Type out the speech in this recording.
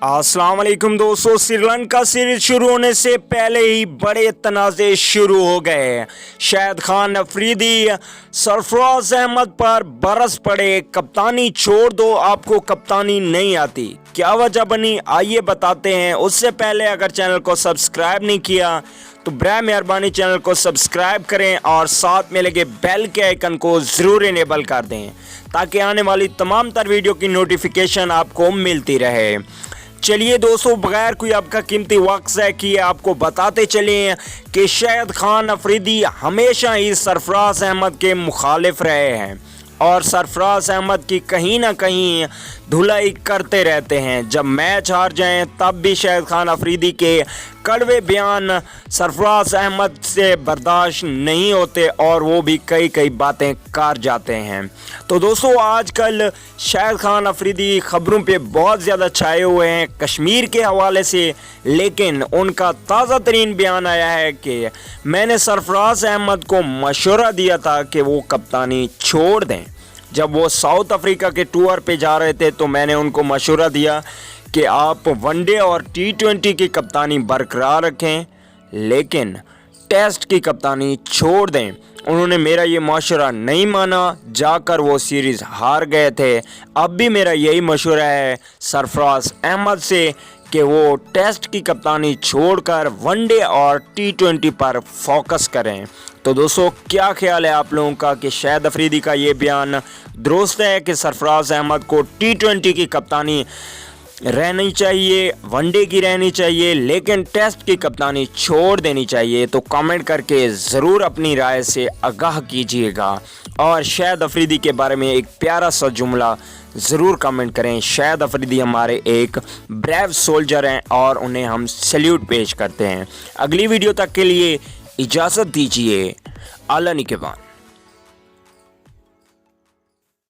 अस्सलाम वालेकुम दोस्तों, श्रीलंका सीरीज शुरू होने से पहले ही बड़े तनाज़े शुरू हो गए। शाहिद खान अफरीदी सरफराज अहमद पर बरस पड़े, कप्तानी छोड़ दो, आपको कप्तानी नहीं आती। क्या वजह बनी, आइए बताते हैं। उससे पहले अगर चैनल को सब्सक्राइब नहीं किया तो बराए मेहरबानी चैनल को सब्सक्राइब करें और साथ में लगे बेल के आइकन को ज़रूर इनेबल कर दें ताकि आने वाली तमाम तर वीडियो की नोटिफिकेशन आपको मिलती रहे। चलिए दोस्तों, बगैर कोई आपका कीमती वक्त ज़ाया किए आपको बताते चलें कि शाहिद खान अफरीदी हमेशा ही सरफराज अहमद के मुखालिफ रहे हैं और सरफराज अहमद की कहीं ना कहीं धुलाई करते रहते हैं। जब मैच हार जाएं तब भी शाहिद खान अफरीदी के कड़वे बयान सरफराज अहमद से बर्दाश्त नहीं होते और वो भी कई बातें कर जाते हैं। तो दोस्तों, आजकल शाहिद खान अफरीदी ख़बरों पे बहुत ज़्यादा छाए हुए हैं कश्मीर के हवाले से, लेकिन उनका ताज़ा तरीन बयान आया है कि मैंने सरफराज अहमद को मशवरा दिया था कि वो कप्तानी छोड़ दें। जब वो साउथ अफ्रीका के टूर पे जा रहे थे तो मैंने उनको मशवरा दिया कि आप वनडे और T20 की कप्तानी बरकरार रखें लेकिन टेस्ट की कप्तानी छोड़ दें। उन्होंने मेरा ये मशवरा नहीं माना, जाकर वो सीरीज़ हार गए थे। अब भी मेरा यही मशवरा है सरफराज अहमद से कि वो टेस्ट की कप्तानी छोड़कर वनडे और T20 पर फोकस करें। तो दोस्तों, क्या ख्याल है आप लोगों का कि शाहिद अफरीदी का ये बयान दुरुस्त है कि सरफराज अहमद को T20 की कप्तानी रहनी चाहिए, वनडे की रहनी चाहिए लेकिन टेस्ट की कप्तानी छोड़ देनी चाहिए? तो कमेंट करके ज़रूर अपनी राय से आगाह कीजिएगा और शाहिद अफरीदी के बारे में एक प्यारा सा जुमला ज़रूर कमेंट करें। शाहिद अफरीदी हमारे एक ब्रेव सोल्जर हैं और उन्हें हम सैल्यूट पेश करते हैं। अगली वीडियो तक के लिए इजाज़त दीजिए। अल्लाह निगहबान।